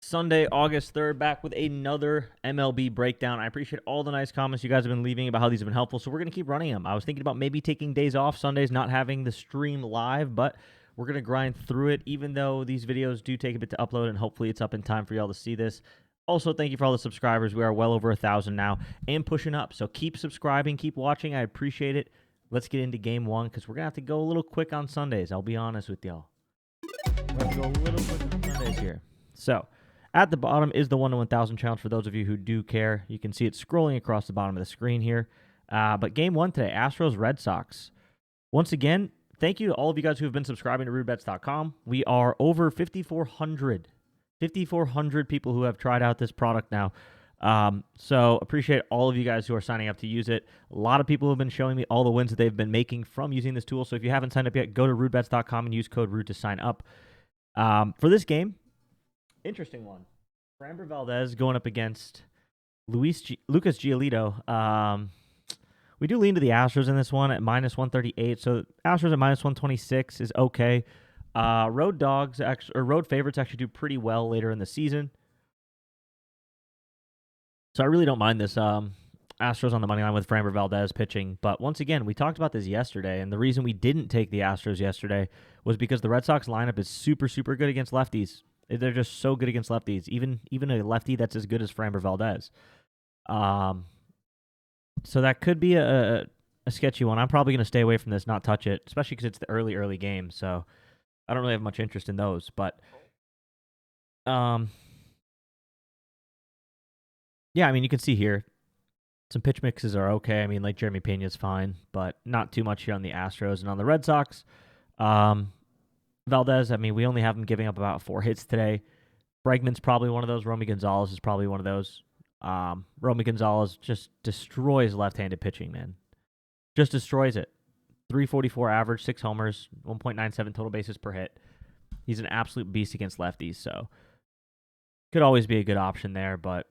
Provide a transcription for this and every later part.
Sunday, August 3rd, back with another MLB breakdown. I appreciate all the nice comments you guys have been leaving about how these have been helpful, so we're going to keep running them. I was thinking about maybe taking days off, Sundays, not having the stream live, but we're going to grind through it, even though these videos do take a bit to upload, and hopefully it's up in time for y'all to see this. Also, thank you for all the subscribers. We are well over 1,000 now and pushing up, so keep subscribing, keep watching. I appreciate it. Let's get into game one because we're going to have to go a little quick on Sundays. I'll be honest with y'all. We're going to go a little quick on Sundays here. So, at the bottom is the 1 to 1,000 challenge for those of you who do care. You can see it scrolling across the bottom of the screen here. But game one today, Astros, Red Sox. Once again, thank you to all of you guys who have been subscribing to RudeBets.com. We are over 5,400 people who have tried out this product now. So appreciate all of you guys who are signing up to use it. A lot of people have been showing me all the wins that they've been making from using this tool. So if you haven't signed up yet, go to RudeBets.com and use code RUDE to sign up. For this game, interesting one. Framber Valdez going up against Lucas Giolito. We do lean to the Astros in this one at minus 138. So Astros at minus 126 is okay. Road favorites actually do pretty well later in the season. So I really don't mind this Astros on the money line with Framber Valdez pitching. But once again, we talked about this yesterday, and the reason we didn't take the Astros yesterday was because the Red Sox lineup is super, super good against lefties. They're just so good against lefties, even a lefty that's as good as Framber Valdez. So that could be a sketchy one. I'm probably going to stay away from this, not touch it, especially because it's the early game. So I don't really have much interest in those. But yeah, I mean, you can see here some pitch mixes are okay. I mean, like Jeremy Pena's fine, but not too much here on the Astros and on the Red Sox. Valdez, I mean, we only have him giving up about 4 hits today. Bregman's probably one of those. Romy Gonzalez is probably one of those. Romy Gonzalez just destroys left-handed pitching, man. Just destroys it. 344 average, 6 homers, 1.97 total bases per hit. He's an absolute beast against lefties, so could always be a good option there. But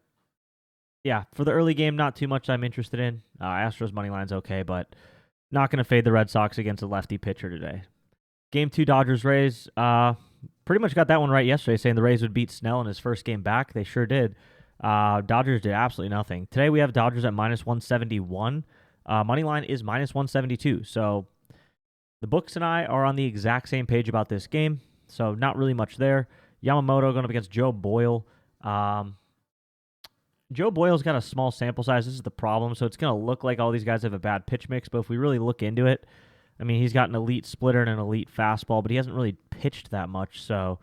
yeah, for the early game, not too much I'm interested in. Astros money line's okay, but not going to fade the Red Sox against a lefty pitcher today. Game 2, Dodgers-Rays. Pretty much got that one right yesterday, saying the Rays would beat Snell in his first game back. They sure did. Dodgers did absolutely nothing. Today we have Dodgers at minus 171. Money line is minus 172. So the books and I are on the exact same page about this game. So not really much there. Yamamoto going up against Joe Boyle. Joe Boyle's got a small sample size. This is the problem. So it's going to look like all these guys have a bad pitch mix. But if we really look into it, I mean, he's got an elite splitter and an elite fastball, but he hasn't really pitched that much, so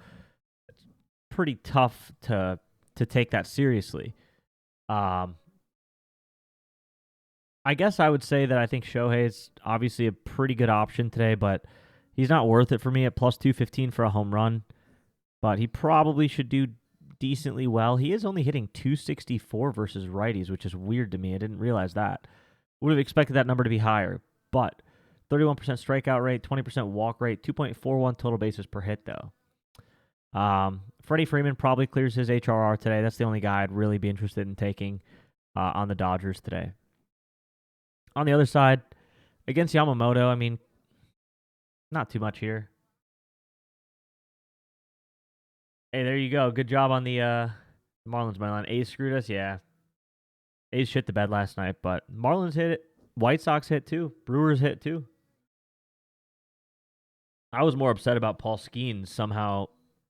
it's pretty tough to take that seriously. I guess I would say that I think Shohei's obviously a pretty good option today, but he's not worth it for me at plus 215 for a home run, but he probably should do decently well. He is only hitting 264 versus righties, which is weird to me. I didn't realize that. Would have expected that number to be higher, but 31% strikeout rate, 20% walk rate, 2.41 total bases per hit, though. Freddie Freeman probably clears his HRR today. That's the only guy I'd really be interested in taking on the Dodgers today. On the other side, against Yamamoto, I mean, not too much here. Hey, there you go. Good job on the Marlins money line. A's screwed us, yeah. A's shit the bed last night, but Marlins hit it. White Sox hit too. Brewers hit too. I was more upset about Paul Skeens somehow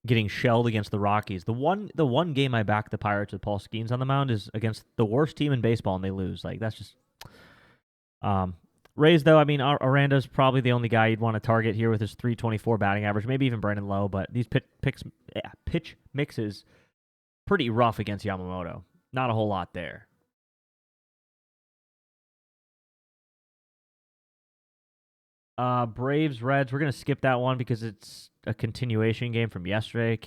getting shelled against the Rockies. The one game I backed the Pirates with Paul Skeens on the mound is against the worst team in baseball, and they lose. Like, that's just... Rays, though, I mean, Aranda's probably the only guy you'd want to target here with his 324 batting average, maybe even Brandon Lowe, but these pitch mixes pretty rough against Yamamoto. Not a whole lot there. Braves, Reds, we're going to skip that one because it's a continuation game from yesterday.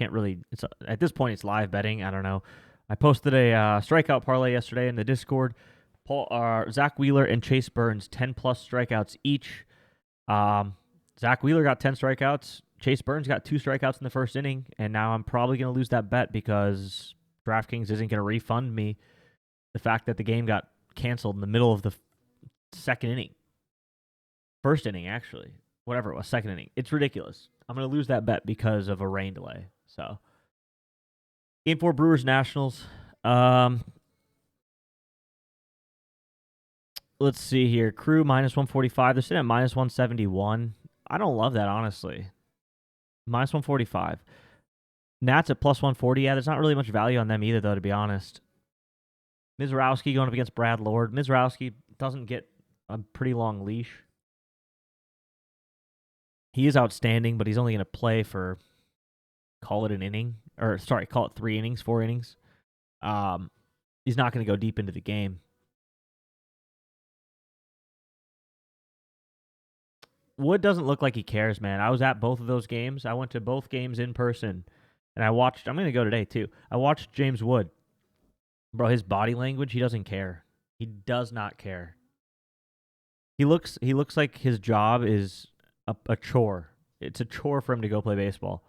At this point, it's live betting. I don't know. I posted a strikeout parlay yesterday in the Discord. Zach Wheeler and Chase Burns, 10-plus strikeouts each. Zach Wheeler got 10 strikeouts. Chase Burns got 2 strikeouts in the first inning, and now I'm probably going to lose that bet because DraftKings isn't going to refund me the fact that the game got canceled in the middle of the second inning. First inning, actually. Whatever it was, second inning. It's ridiculous. I'm going to lose that bet because of a rain delay. So Game 4, Brewers Nationals. Let's see here. Crew minus 145. They're sitting at minus 171. I don't love that, honestly. Minus 145. Nats at plus 140. Yeah, there's not really much value on them either, though, to be honest. Mizrowski going up against Brad Lord. Mizrowski doesn't get a pretty long leash. He is outstanding, but he's only going to play for, call it an inning. Or, sorry, call it 3 innings, 4 innings. He's not going to go deep into the game. Wood doesn't look like he cares, man. I was at both of those games. I went to both games in person, and I watched. I'm going to go today, too. I watched James Wood. Bro, his body language, he doesn't care. He does not care. He looks like his job is a chore. It's a chore for him to go play baseball.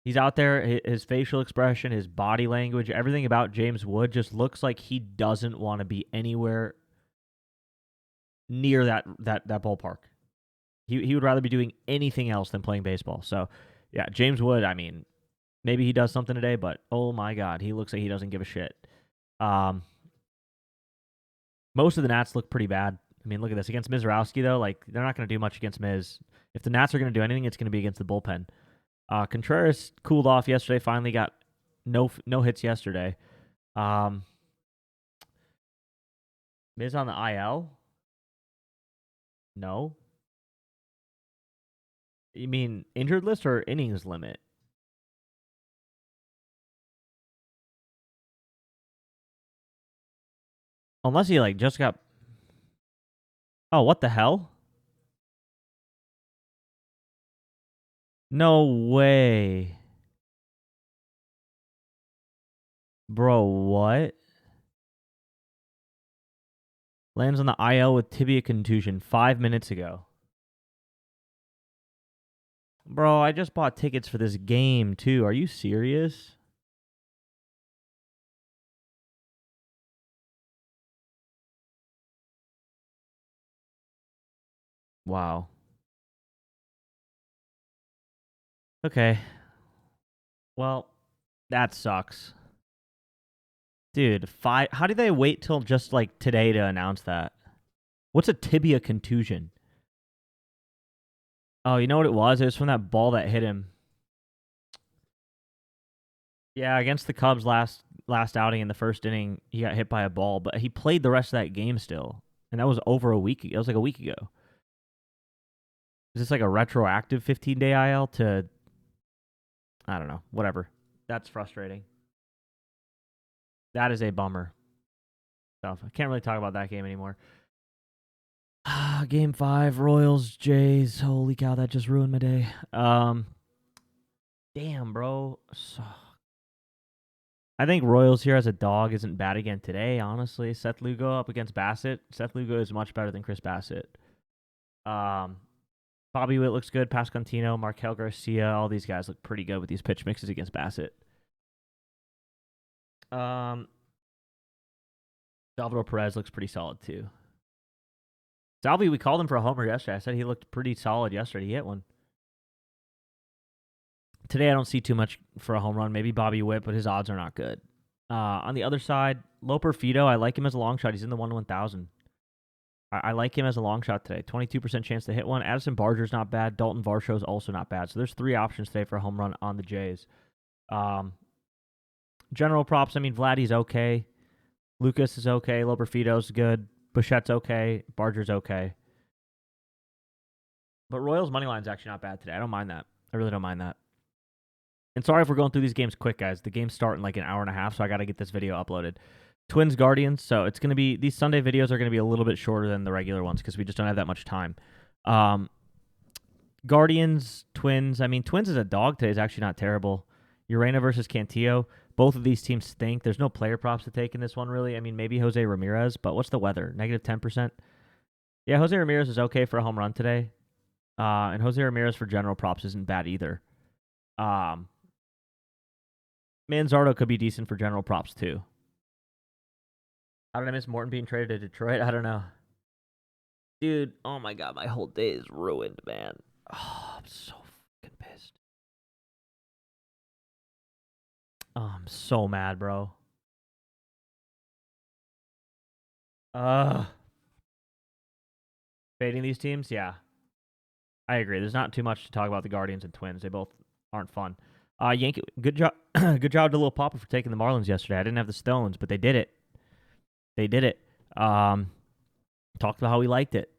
He's out there, his facial expression, his body language, everything about James Wood just looks like he doesn't want to be anywhere near that ballpark. He would rather be doing anything else than playing baseball. So, yeah, James Wood, I mean, maybe he does something today, but oh my God, he looks like he doesn't give a shit. Most of the Nats look pretty bad. I mean, look at this. Against Mizrowski, though, like, they're not going to do much against Miz. If the Nats are going to do anything, it's going to be against the bullpen. Contreras cooled off yesterday, finally got no hits yesterday. Miz on the IL? No. You mean injured list or innings limit? Unless he, like, just got... Oh, what the hell? No way. Bro, what? Lands on the IL with tibia contusion 5 minutes ago. Bro, I just bought tickets for this game, too. Are you serious? Wow. Okay. Well, that sucks. Dude, how did they wait till just, like, today to announce that? What's a tibia contusion? Oh, you know what it was? It was from that ball that hit him. Yeah, against the Cubs last outing in the first inning, he got hit by a ball, but he played the rest of that game still. And that was over a week ago. It was like a week ago. Is this like a retroactive 15-day IL to... I don't know. Whatever. That's frustrating. That is a bummer. Stuff. I can't really talk about that game anymore. Game 5, Royals, Jays. Holy cow, that just ruined my day. Damn, bro. I think Royals here as a dog isn't bad again today, honestly. Seth Lugo up against Bassett. Seth Lugo is much better than Chris Bassett. Bobby Witt looks good. Pascantino, Markel Garcia, all these guys look pretty good with these pitch mixes against Bassett. Salvador Perez looks pretty solid too. Salvi, we called him for a homer yesterday. I said he looked pretty solid yesterday. He hit one. Today, I don't see too much for a home run. Maybe Bobby Witt, but his odds are not good. On the other side, Loper Fido, I like him as a long shot. He's in the 1/1000. I like him as a long shot today. 22% chance to hit one. Addison Barger's not bad. Dalton Varsho's also not bad. So there's 3 options today for a home run on the Jays. General props, I mean, Vladdy's okay. Lucas is okay. Loper Fido's good. Bouchette's okay. Barger's okay. But Royals' money line's actually not bad today. I don't mind that. I really don't mind that. And sorry if we're going through these games quick, guys. The games start in like an hour and a half, so I got to get this video uploaded. Twins Guardians. So it's going to be, these Sunday videos are going to be a little bit shorter than the regular ones because we just don't have that much time. Guardians, Twins. I mean, Twins as a dog today is actually not terrible. Urena versus Cantillo. Both of these teams stink. There's no player props to take in this one, really. I mean, maybe Jose Ramirez, but what's the weather? Negative 10%? Yeah, Jose Ramirez is okay for a home run today. And Jose Ramirez for general props isn't bad either. Manzardo could be decent for general props, too. How did I miss Morton being traded to Detroit? I don't know. Dude, oh my God, my whole day is ruined, man. Oh, I'm so fucking pissed. Oh, I'm so mad, bro. Fading these teams, yeah. I agree. There's not too much to talk about the Guardians and Twins. They both aren't fun. Yankee, good job, good job to Lil Papa for taking the Marlins yesterday. I didn't have the Stones, but they did it. They did it. Talked about how we liked it.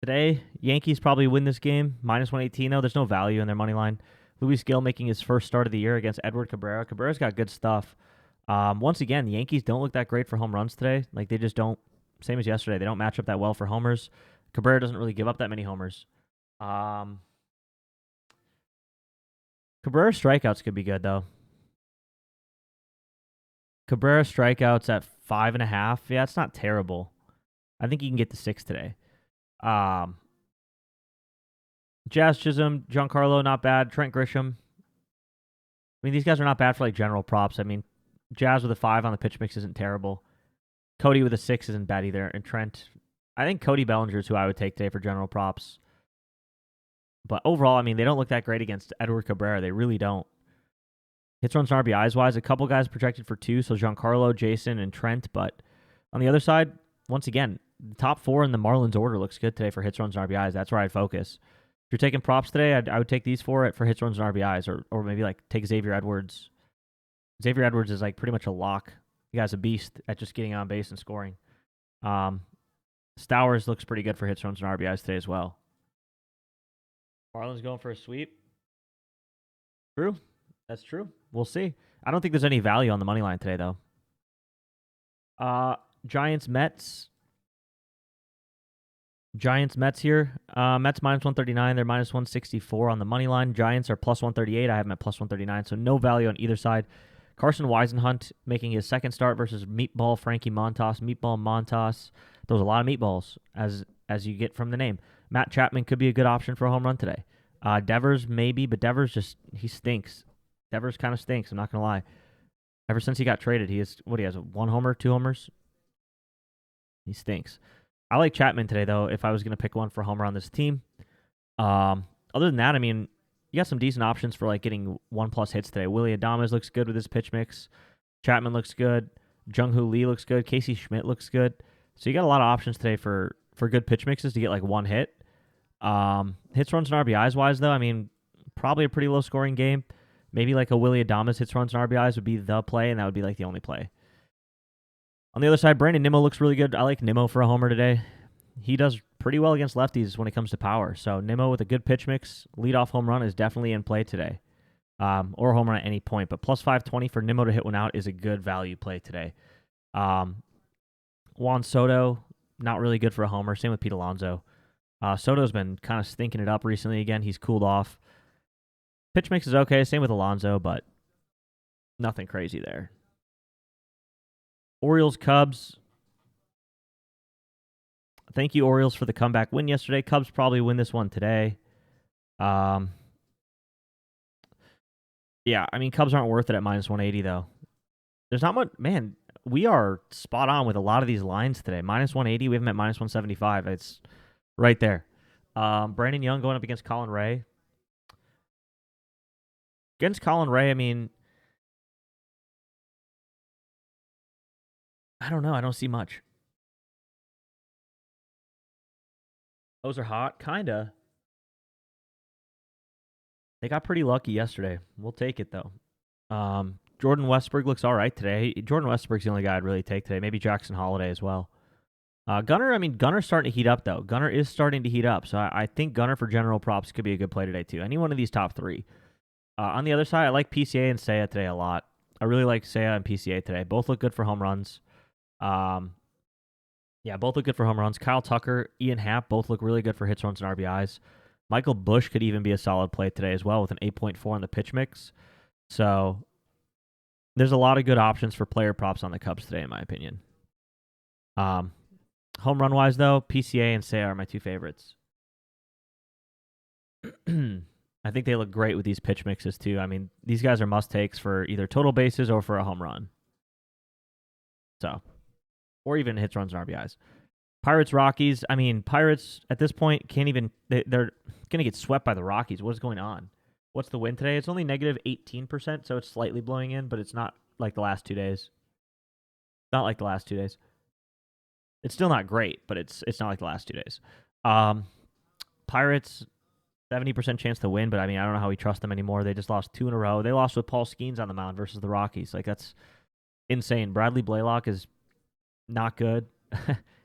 Today, Yankees probably win this game. Minus 118, though. There's no value in their money line. Luis Gil making his first start of the year against Edward Cabrera. Cabrera's got good stuff. Once again, the Yankees don't look that great for home runs today. Like, they just don't. Same as yesterday. They don't match up that well for homers. Cabrera doesn't really give up that many homers. Cabrera strikeouts could be good, though. Cabrera strikeouts at 5.5. Yeah, it's not terrible. I think he can get to 6 today. Jazz Chisholm, Giancarlo, not bad. Trent Grisham. I mean, these guys are not bad for like general props. I mean, Jazz with a 5 on the pitch mix isn't terrible. Cody with a 6 isn't bad either. And Trent, I think Cody Bellinger is who I would take today for general props. But overall, I mean, they don't look that great against Edward Cabrera. They really don't. Hits, runs, and RBIs wise, a couple guys projected for 2, so Giancarlo, Jason, and Trent. But on the other side, once again, the top 4 in the Marlins order looks good today for hits, runs, and RBIs. That's where I'd focus. If you're taking props today, I would take these for hits, runs, and RBIs, or maybe like take Xavier Edwards. Xavier Edwards is like pretty much a lock. The guy's a beast at just getting on base and scoring. Stowers looks pretty good for hits, runs, and RBIs today as well. Marlins going for a sweep. True. That's true. We'll see. I don't think there's any value on the money line today, though. Giants, Mets. Giants, Mets here. Mets minus 139. They're minus 164 on the money line. Giants are plus 138. I have them at plus 139, so no value on either side. Carson Weisenhunt making his second start versus Meatball Frankie Montas. Meatball Montas. Those are a lot of meatballs, as you get from the name. Matt Chapman could be a good option for a home run today. Devers, maybe, but Devers he stinks. Devers kind of stinks, I'm not going to lie. Ever since he got traded, he has 1 homer, 2 homers? He stinks. I like Chapman today, though, if I was going to pick one for a homer on this team. Other than that, I mean, you got some decent options for like getting 1+ hits today. Willie Adames looks good with his pitch mix. Chapman looks good. Jung-Hoo Lee looks good. Casey Schmidt looks good. So you got a lot of options today for good pitch mixes to get like 1 hit. Hits, runs, and RBIs wise, though, I mean, probably a pretty low scoring game. Maybe like a Willie Adames hits, runs, and RBIs would be the play, and that would be like the only play. On the other side, Brandon Nimmo looks really good. I like Nimmo for a homer today. He does pretty well against lefties when it comes to power. So Nimmo with a good pitch mix, leadoff home run is definitely in play today. Or a home run at any point. But plus 520 for Nimmo to hit one out is a good value play today. Juan Soto, not really good for a homer. Same with Pete Alonso. Soto's been kind of stinking it up recently again. He's cooled off. Pitch mix is okay. Same with Alonso, but nothing crazy there. Orioles, Cubs. Thank you, Orioles, for the comeback win yesterday. Cubs probably win this one today. Yeah, I mean, Cubs aren't worth it at minus 180, though. There's not much. Man, we are spot on with a lot of these lines today. Minus 180, we have them at minus 175. It's right there. Brandon Young going up against Colin Ray. Against Colin Ray, I mean, I don't know. I don't see much. Those are hot, kinda. They got pretty lucky yesterday. We'll take it though. Jordan Westburg looks all right today. Jordan Westburg's the only guy I'd really take today. Maybe Jackson Holiday as well. Gunner's starting to heat up though. Gunner is starting to heat up, so I think Gunner for general props could be a good play today too. Any one of these top 3. On the other side, I like PCA and Seiya today a lot. I really like Seiya and PCA today. Both look good for home runs. Yeah, both look good for home runs. Kyle Tucker, Ian Happ, both look really good for hits, runs, and RBIs. Michael Busch could even be a solid play today as well with an 8.4 on the pitch mix. So there's a lot of good options for player props on the Cubs today, in my opinion. Home run wise, though, PCA and Seiya are my 2 favorites. I think they look great with these pitch mixes, too. I mean, these guys are must-takes for either total bases or for a home run. So, or even hits, runs, and RBIs. Pirates, Rockies. I mean, Pirates at this point can't even. They're going to get swept by the Rockies. What is going on? What's the wind today? It's only negative 18%, so it's slightly blowing in, but it's not like the last 2 days. Not like the last 2 days. It's still not great, but it's not like the last 2 days. Pirates, 70% chance to win, but I mean, I don't know how we trust them anymore. They just lost 2 in a row. They lost with Paul Skeens on the mound versus the Rockies. Like, that's insane. Bradley Blaylock is not good.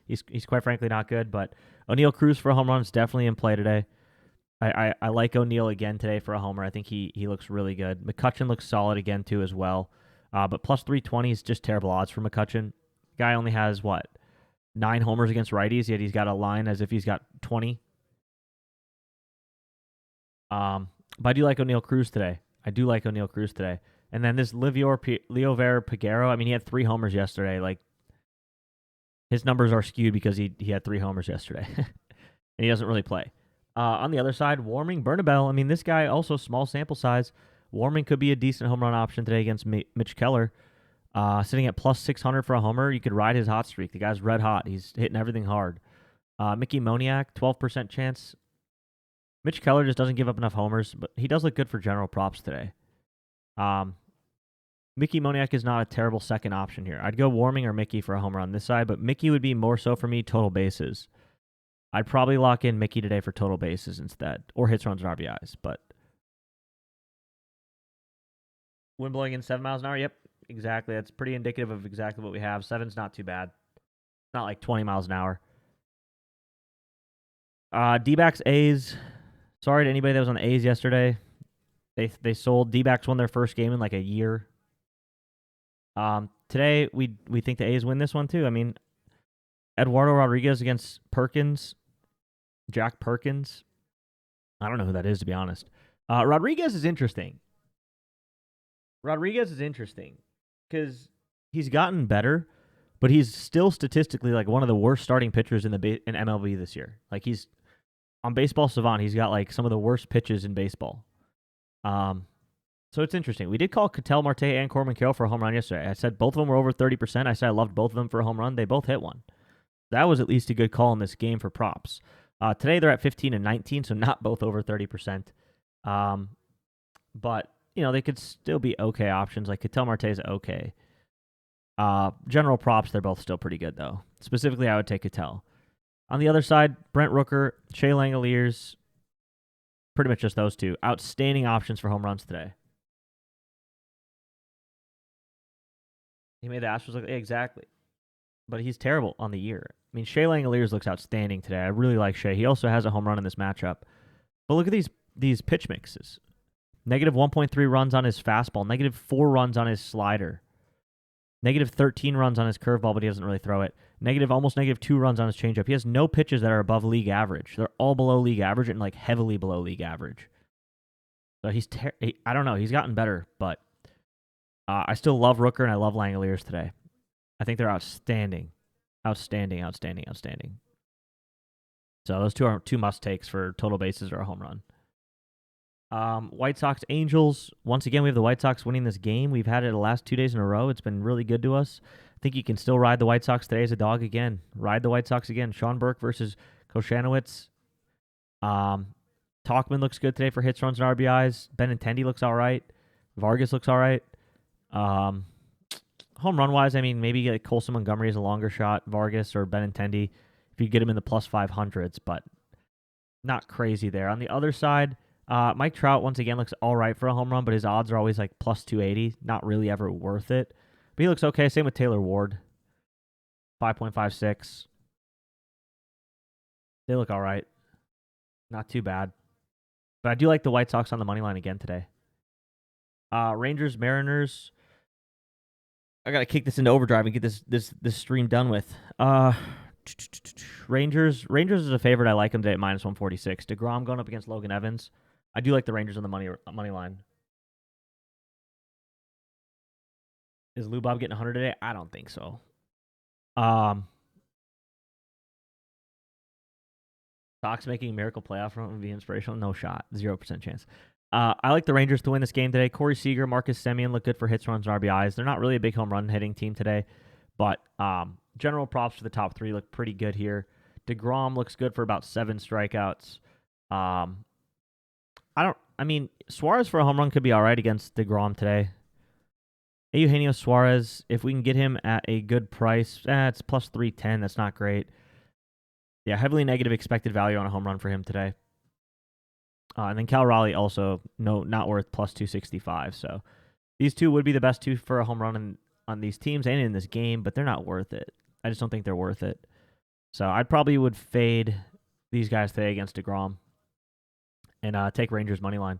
he's quite frankly not good, but O'Neal Cruz for a home run is definitely in play today. I like O'Neal again today for a homer. I think he looks really good. McCutchen looks solid again, too, as well. But plus 320 is just terrible odds for McCutchen. Guy only has, 9 homers against righties, yet he's got a line as if he's got 20. But I do like O'Neal Cruz today. And then this Liover Peguero, I mean, he had 3 homers yesterday. Like, his numbers are skewed because he had 3 homers yesterday. And he doesn't really play. On the other side, Warming, Bernabel. I mean, this guy also small sample size. Warming could be a decent home run option today against Mitch Keller. Sitting at plus 600 for a homer. You could ride his hot streak. The guy's red hot. He's hitting everything hard. Mickey Moniak, 12% chance. Mitch Keller just doesn't give up enough homers, but he does look good for general props today. Mickey Moniak is not a terrible second option here. I'd go Warming or Mickey for a homer on this side, but Mickey would be more so for me total bases. I'd probably lock in Mickey today for total bases instead, or hits, runs, and RBIs. But wind blowing in 7 miles an hour, yep, exactly. That's pretty indicative of exactly what we have. 7's not too bad. It's not like 20 miles an hour. D-backs, A's. Sorry to anybody that was on the A's yesterday. They sold. D-backs won their first game in like a year. Today, we think the A's win this one too. I mean, Eduardo Rodriguez against Perkins. Jack Perkins. I don't know who that is, to be honest. Rodriguez is interesting. Because he's gotten better, but he's still statistically like one of the worst starting pitchers in MLB this year. Like, he's on Baseball Savant. He's got like some of the worst pitches in baseball. So it's interesting. We did call Ketel Marte and Corbin Carroll for a home run yesterday. I said both of them were over 30%. I said I loved both of them for a home run. They both hit one. That was at least a good call in this game for props. Today they're at 15 and 19, so not both over 30%. But, they could still be okay options. Like, Ketel Marte is okay. General props, they're both still pretty good, though. Specifically, I would take Ketel. On the other side, Brent Rooker, Shea Langoliers, pretty much just those two. Outstanding options for home runs today. He made the Astros look exactly. But he's terrible on the year. I mean, Shea Langoliers looks outstanding today. I really like Shea. He also has a home run in this matchup. But look at these pitch mixes. Negative 1.3 runs on his fastball. Negative 4 runs on his slider. Negative 13 runs on his curveball, but he doesn't really throw it. Almost negative 2 runs on his changeup. He has no pitches that are above league average. They're all below league average and like heavily below league average. So I don't know. He's gotten better, but I still love Rooker and I love Langoliers today. I think they're outstanding. Outstanding. So those two are 2 must-takes for total bases or a home run. White Sox, Angels. Once again, we have the White Sox winning this game. We've had it the last 2 days in a row. It's been really good to us. I think you can still ride the White Sox today as a dog again. Ride the White Sox again. Sean Burke versus Koshanowitz. Talkman looks good today for hits, runs, and RBIs. Benintendi looks all right. Vargas looks all right. Home run-wise, I mean, maybe get Colson Montgomery as a longer shot, Vargas or Benintendi, if you get him in the plus 500s, but not crazy there. On the other side, Mike Trout, once again, looks all right for a home run, but his odds are always like plus 280. Not really ever worth it. But he looks okay. Same with Taylor Ward. 5.56. They look all right. Not too bad. But I do like the White Sox on the money line again today. Rangers, Mariners. I got to kick this into overdrive and get this stream done with. Rangers is a favorite. I like them today at minus 146. DeGrom going up against Logan Evans. I do like the Rangers on the money line. Is Lou Bob getting 100 today? I don't think so. Sox making a miracle playoff run would be inspirational. No shot. 0% chance. I like the Rangers to win this game today. Corey Seager, Marcus Semien look good for hits, runs, and RBIs. They're not really a big home run hitting team today, but general props for the top 3 look pretty good here. DeGrom looks good for about 7 strikeouts. I I mean, Suarez for a home run could be all right against DeGrom today. Eugenio Suarez, if we can get him at a good price, it's plus 310. That's not great. Yeah, heavily negative expected value on a home run for him today. And then Cal Raleigh also not worth plus 265. So these two would be the best two for a home run on these teams and in this game, but they're not worth it. I just don't think they're worth it. So I probably would fade these guys today against DeGrom and take Rangers money line.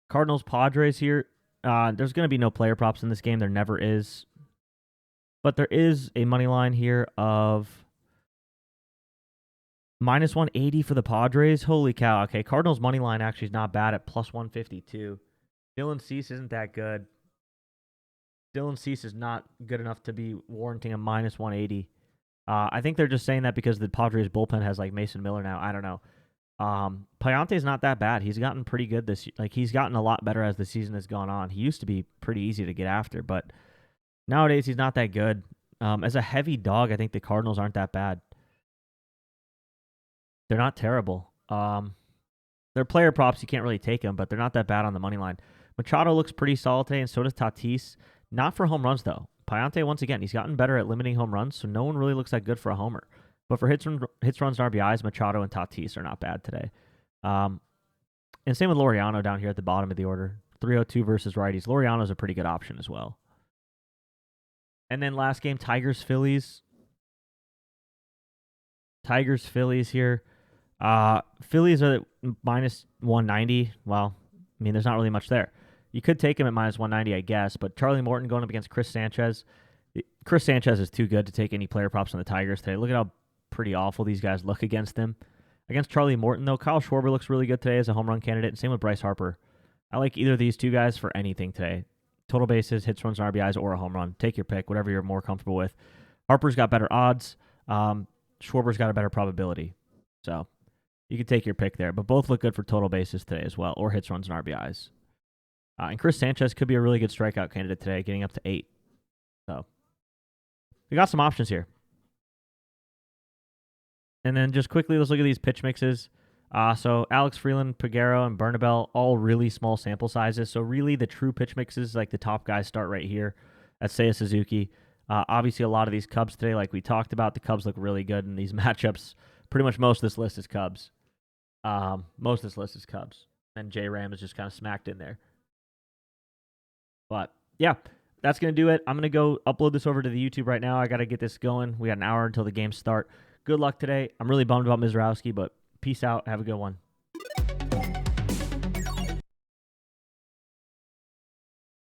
Cardinals Padres here. There's going to be no player props in this game. There never is. But there is a money line here of minus 180 for the Padres. Holy cow. Okay, Cardinals money line actually is not bad at plus 152. Dylan Cease isn't that good. Dylan Cease is not good enough to be warranting a minus 180. I think they're just saying that because the Padres bullpen has like Mason Miller now. I don't know. Payante's not that bad. He's gotten pretty good this year. Like, he's gotten a lot better as the season has gone on. He used to be pretty easy to get after, but nowadays he's not that good. As a heavy dog, I think the Cardinals aren't that bad. They're not terrible. They're player props. You can't really take them, but they're not that bad on the money line. Machado looks pretty solid today, and so does Tatis. Not for home runs, though. Payante, once again, he's gotten better at limiting home runs, so no one really looks that good for a homer. But for hits, runs, and RBIs, Machado and Tatis are not bad today. And same with Laureano down here at the bottom of the order. 302 versus righties. Laureano's a pretty good option as well. And then last game, Tigers-Phillies. Tigers-Phillies here. Phillies are minus 190. Well, I mean, there's not really much there. You could take him at minus 190, I guess, but Charlie Morton going up against Chris Sanchez. Chris Sanchez is too good to take any player props on the Tigers today. Look at how pretty awful these guys look against him. Against Charlie Morton, though, Kyle Schwarber looks really good today as a home run candidate, and same with Bryce Harper. I like either of these two guys for anything today. Total bases, hits, runs, and RBIs, or a home run. Take your pick, whatever you're more comfortable with. Harper's got better odds. Schwarber's got a better probability. So you can take your pick there, but both look good for total bases today as well, or hits, runs, and RBIs. And Chris Sanchez could be a really good strikeout candidate today, getting up to 8. So we got some options here. And then just quickly, let's look at these pitch mixes. So Alex Freeland, Peguero, and Bernabel, all really small sample sizes. So really the true pitch mixes, like the top guys start right here at Seiya Suzuki. Obviously, a lot of these Cubs today, like we talked about, the Cubs look really good in these matchups. Pretty much most of this list is Cubs. And J-Ram is just kind of smacked in there. But yeah, that's going to do it. I'm going to go upload this over to the YouTube right now. I got to get this going. We got an hour until the games start. Good luck today. I'm really bummed about Mizrowski, but peace out. Have a good one.